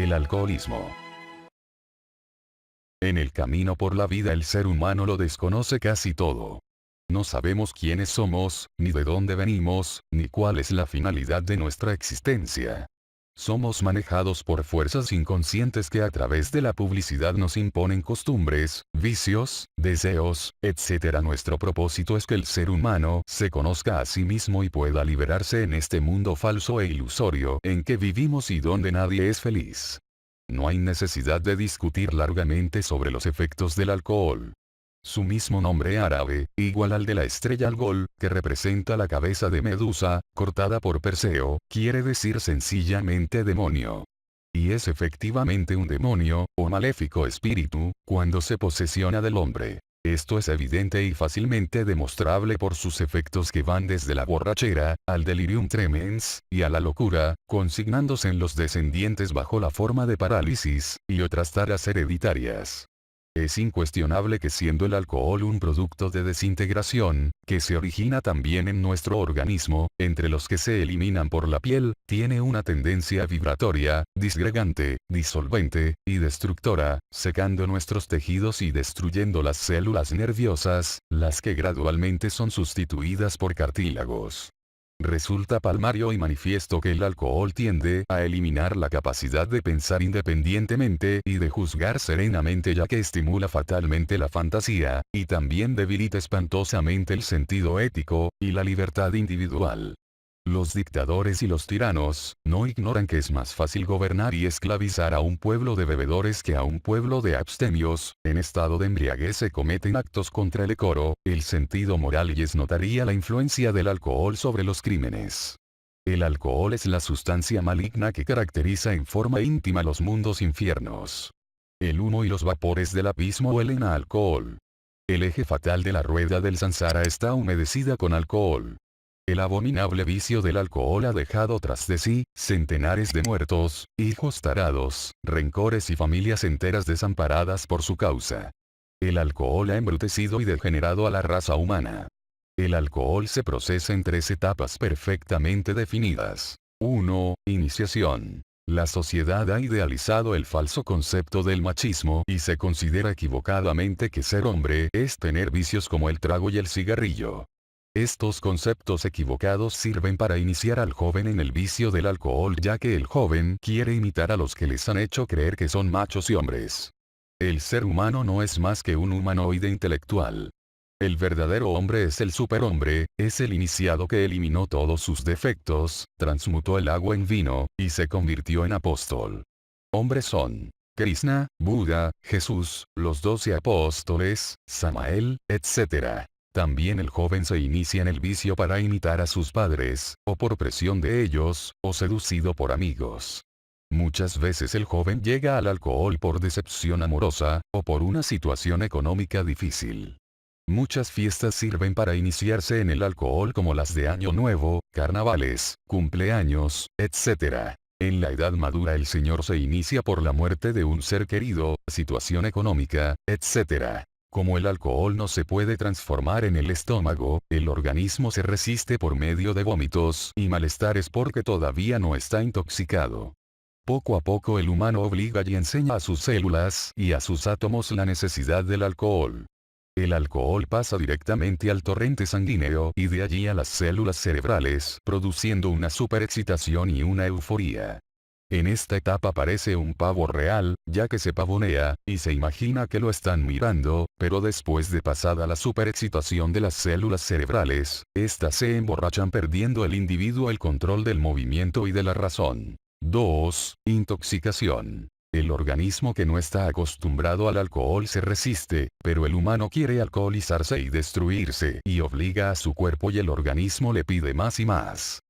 El alcoholismo. En el camino por la vida el ser humano lo desconoce casi todo. No sabemos quiénes somos, ni de dónde venimos, ni cuál es la finalidad de nuestra existencia. Somos manejados por fuerzas inconscientes que a través de la publicidad nos imponen costumbres, vicios, deseos, etc. Nuestro propósito es que el ser humano se conozca a sí mismo y pueda liberarse en este mundo falso e ilusorio en que vivimos y donde nadie es feliz. No hay necesidad de discutir largamente sobre los efectos del alcohol. Su mismo nombre árabe, igual al de la estrella Algol, que representa la cabeza de Medusa, cortada por Perseo, quiere decir sencillamente demonio. Y es efectivamente un demonio, o maléfico espíritu, cuando se posesiona del hombre. Esto es evidente y fácilmente demostrable por sus efectos que van desde la borrachera, al delirium tremens, y a la locura, consignándose en los descendientes bajo la forma de parálisis, y otras taras hereditarias. Es incuestionable que siendo el alcohol un producto de desintegración, que se origina también en nuestro organismo, entre los que se eliminan por la piel, tiene una tendencia vibratoria, disgregante, disolvente, y destructora, secando nuestros tejidos y destruyendo las células nerviosas, las que gradualmente son sustituidas por cartílagos. Resulta palmario y manifiesto que el alcohol tiende a eliminar la capacidad de pensar independientemente y de juzgar serenamente, ya que estimula fatalmente la fantasía, y también debilita espantosamente el sentido ético, y la libertad individual. Los dictadores y los tiranos, no ignoran que es más fácil gobernar y esclavizar a un pueblo de bebedores que a un pueblo de abstemios. En estado de embriaguez se cometen actos contra el decoro, el sentido moral y es notaría la influencia del alcohol sobre los crímenes. El alcohol es la sustancia maligna que caracteriza en forma íntima los mundos infiernos. El humo y los vapores del abismo huelen a alcohol. El eje fatal de la rueda del samsara está humedecida con alcohol. El abominable vicio del alcohol ha dejado tras de sí centenares de muertos, hijos tarados, rencores y familias enteras desamparadas por su causa. El alcohol ha embrutecido y degenerado a la raza humana. El alcohol se procesa en 3 etapas perfectamente definidas. 1. Iniciación. La sociedad ha idealizado el falso concepto del machismo y se considera equivocadamente que ser hombre es tener vicios como el trago y el cigarrillo. Estos conceptos equivocados sirven para iniciar al joven en el vicio del alcohol, ya que el joven quiere imitar a los que les han hecho creer que son machos y hombres. El ser humano no es más que un humanoide intelectual. El verdadero hombre es el superhombre, es el iniciado que eliminó todos sus defectos, transmutó el agua en vino, y se convirtió en apóstol. Hombres son Krishna, Buda, Jesús, los 12 apóstoles, Samael, etc. También el joven se inicia en el vicio para imitar a sus padres, o por presión de ellos, o seducido por amigos. Muchas veces el joven llega al alcohol por decepción amorosa, o por una situación económica difícil. Muchas fiestas sirven para iniciarse en el alcohol, como las de Año Nuevo, carnavales, cumpleaños, etc. En la edad madura el señor se inicia por la muerte de un ser querido, situación económica, etc. Como el alcohol no se puede transformar en el estómago, el organismo se resiste por medio de vómitos y malestares porque todavía no está intoxicado. Poco a poco el humano obliga y enseña a sus células y a sus átomos la necesidad del alcohol. El alcohol pasa directamente al torrente sanguíneo y de allí a las células cerebrales, produciendo una superexcitación y una euforía. En esta etapa parece un pavo real, ya que se pavonea, y se imagina que lo están mirando, pero después de pasada la superexcitación de las células cerebrales, éstas se emborrachan perdiendo el individuo el control del movimiento y de la razón. 2. Intoxicación. El organismo que no está acostumbrado al alcohol se resiste, pero el humano quiere alcoholizarse y destruirse, y obliga a su cuerpo y el organismo le pide más y más.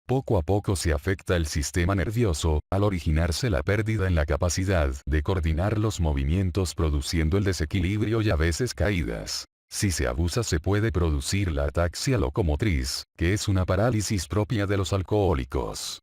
Poco a poco se afecta el sistema nervioso, al originarse la pérdida en la capacidad de coordinar los movimientos, produciendo el desequilibrio y a veces caídas. Si se abusa se puede producir la ataxia locomotriz, que es una parálisis propia de los alcohólicos.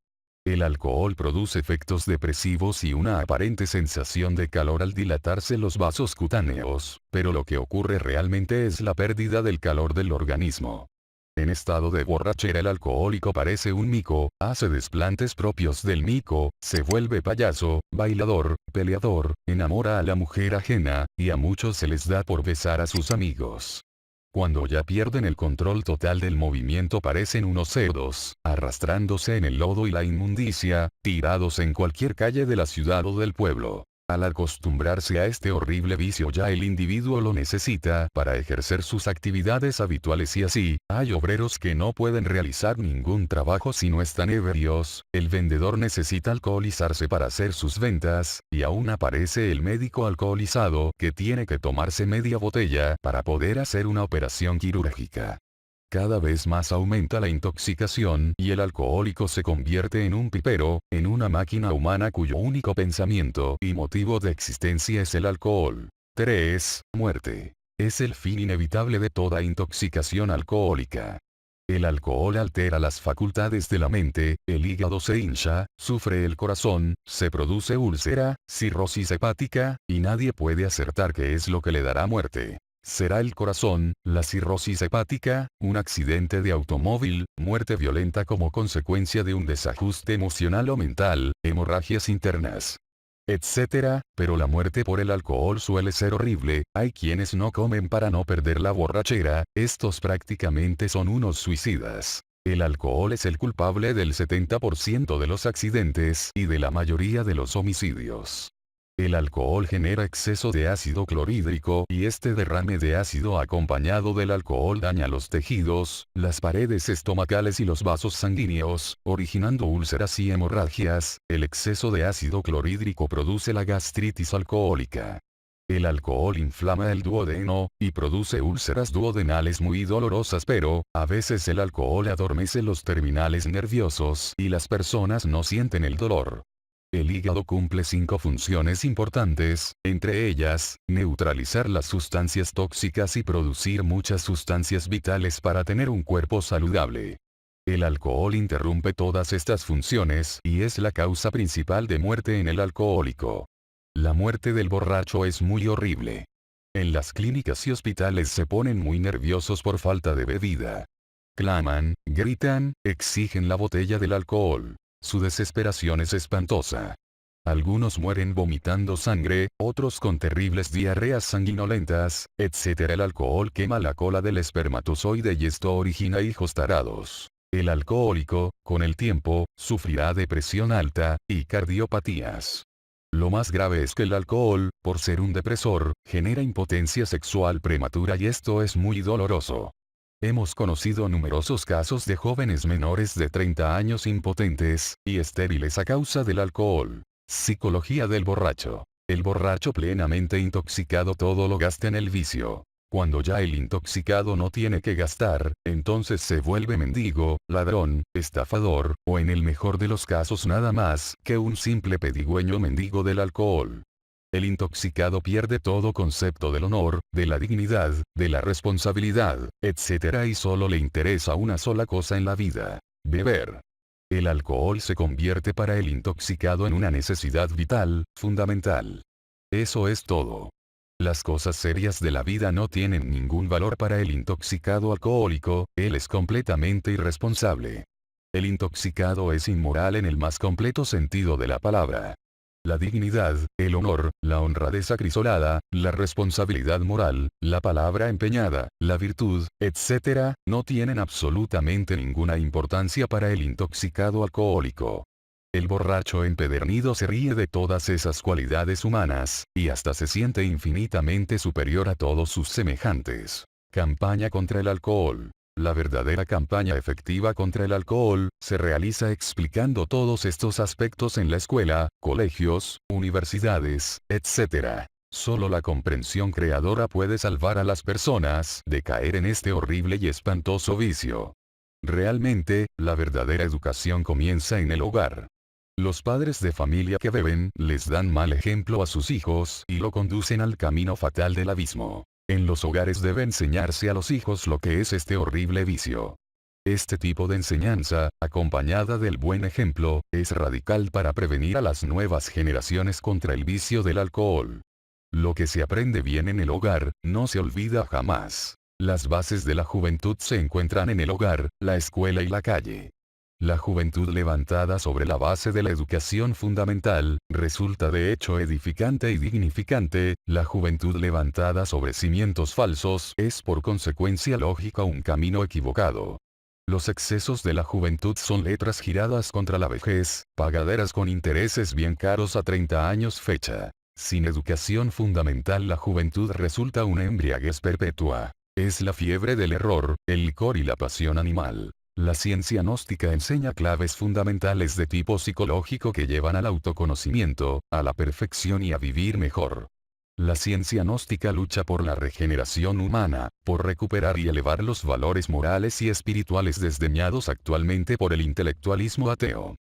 El alcohol produce efectos depresivos y una aparente sensación de calor al dilatarse los vasos cutáneos, pero lo que ocurre realmente es la pérdida del calor del organismo. En estado de borrachera el alcohólico parece un mico, hace desplantes propios del mico, se vuelve payaso, bailador, peleador, enamora a la mujer ajena, y a muchos se les da por besar a sus amigos. Cuando ya pierden el control total del movimiento parecen unos cerdos, arrastrándose en el lodo y la inmundicia, tirados en cualquier calle de la ciudad o del pueblo. Al acostumbrarse a este horrible vicio ya el individuo lo necesita para ejercer sus actividades habituales y así, hay obreros que no pueden realizar ningún trabajo si no están ebrios, el vendedor necesita alcoholizarse para hacer sus ventas, y aún aparece el médico alcoholizado que tiene que tomarse media botella para poder hacer una operación quirúrgica. Cada vez más aumenta la intoxicación y el alcohólico se convierte en un pipero, en una máquina humana cuyo único pensamiento y motivo de existencia es el alcohol. 3. Muerte. Es el fin inevitable de toda intoxicación alcohólica. El alcohol altera las facultades de la mente, el hígado se hincha, sufre el corazón, se produce úlcera, cirrosis hepática, y nadie puede acertar qué es lo que le dará muerte. ¿Será el corazón, la cirrosis hepática, un accidente de automóvil, muerte violenta como consecuencia de un desajuste emocional o mental, hemorragias internas, etcétera? Pero la muerte por el alcohol suele ser horrible, hay quienes no comen para no perder la borrachera, estos prácticamente son unos suicidas. El alcohol es el culpable del 70% de los accidentes y de la mayoría de los homicidios. El alcohol genera exceso de ácido clorhídrico y este derrame de ácido acompañado del alcohol daña los tejidos, las paredes estomacales y los vasos sanguíneos, originando úlceras y hemorragias. El exceso de ácido clorhídrico produce la gastritis alcohólica. El alcohol inflama el duodeno, y produce úlceras duodenales muy dolorosas, pero, a veces el alcohol adormece los terminales nerviosos y las personas no sienten el dolor. El hígado cumple 5 funciones importantes, entre ellas, neutralizar las sustancias tóxicas y producir muchas sustancias vitales para tener un cuerpo saludable. El alcohol interrumpe todas estas funciones y es la causa principal de muerte en el alcohólico. La muerte del borracho es muy horrible. En las clínicas y hospitales se ponen muy nerviosos por falta de bebida. Claman, gritan, exigen la botella del alcohol. Su desesperación es espantosa. Algunos mueren vomitando sangre, otros con terribles diarreas sanguinolentas, etc. El alcohol quema la cola del espermatozoide y esto origina hijos tarados. El alcohólico, con el tiempo, sufrirá depresión alta y cardiopatías. Lo más grave es que el alcohol, por ser un depresor, genera impotencia sexual prematura y esto es muy doloroso. Hemos conocido numerosos casos de jóvenes menores de 30 años impotentes y estériles a causa del alcohol. Psicología del borracho. El borracho plenamente intoxicado todo lo gasta en el vicio. Cuando ya el intoxicado no tiene que gastar, entonces se vuelve mendigo, ladrón, estafador, o en el mejor de los casos nada más que un simple pedigüeño mendigo del alcohol. El intoxicado pierde todo concepto del honor, de la dignidad, de la responsabilidad, etc. y solo le interesa una sola cosa en la vida: beber. El alcohol se convierte para el intoxicado en una necesidad vital, fundamental. Eso es todo. Las cosas serias de la vida no tienen ningún valor para el intoxicado alcohólico, él es completamente irresponsable. El intoxicado es inmoral en el más completo sentido de la palabra. La dignidad, el honor, la honradez acrisolada, la responsabilidad moral, la palabra empeñada, la virtud, etc., no tienen absolutamente ninguna importancia para el intoxicado alcohólico. El borracho empedernido se ríe de todas esas cualidades humanas, y hasta se siente infinitamente superior a todos sus semejantes. Campaña contra el alcohol. La verdadera campaña efectiva contra el alcohol, se realiza explicando todos estos aspectos en la escuela, colegios, universidades, etc. Solo la comprensión creadora puede salvar a las personas de caer en este horrible y espantoso vicio. Realmente, la verdadera educación comienza en el hogar. Los padres de familia que beben, les dan mal ejemplo a sus hijos y lo conducen al camino fatal del abismo. En los hogares debe enseñarse a los hijos lo que es este horrible vicio. Este tipo de enseñanza, acompañada del buen ejemplo, es radical para prevenir a las nuevas generaciones contra el vicio del alcohol. Lo que se aprende bien en el hogar, no se olvida jamás. Las bases de la juventud se encuentran en el hogar, la escuela y la calle. La juventud levantada sobre la base de la educación fundamental, resulta de hecho edificante y dignificante. La juventud levantada sobre cimientos falsos es por consecuencia lógica un camino equivocado. Los excesos de la juventud son letras giradas contra la vejez, pagaderas con intereses bien caros a 30 años fecha. Sin educación fundamental la juventud resulta una embriaguez perpetua. Es la fiebre del error, el licor y la pasión animal. La ciencia gnóstica enseña claves fundamentales de tipo psicológico que llevan al autoconocimiento, a la perfección y a vivir mejor. La ciencia gnóstica lucha por la regeneración humana, por recuperar y elevar los valores morales y espirituales desdeñados actualmente por el intelectualismo ateo.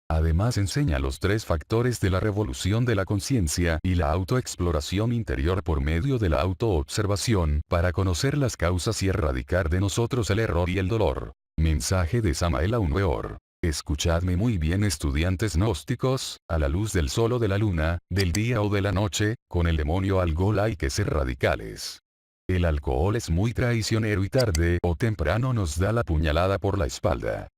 Además enseña los tres factores de la revolución de la conciencia y la autoexploración interior por medio de la autoobservación, para conocer las causas y erradicar de nosotros el error y el dolor. Mensaje de Samael Aun Weor. Escuchadme muy bien, estudiantes gnósticos, a la luz del sol o de la luna, del día o de la noche, con el demonio alcohol hay que ser radicales. El alcohol es muy traicionero y tarde o temprano nos da la puñalada por la espalda.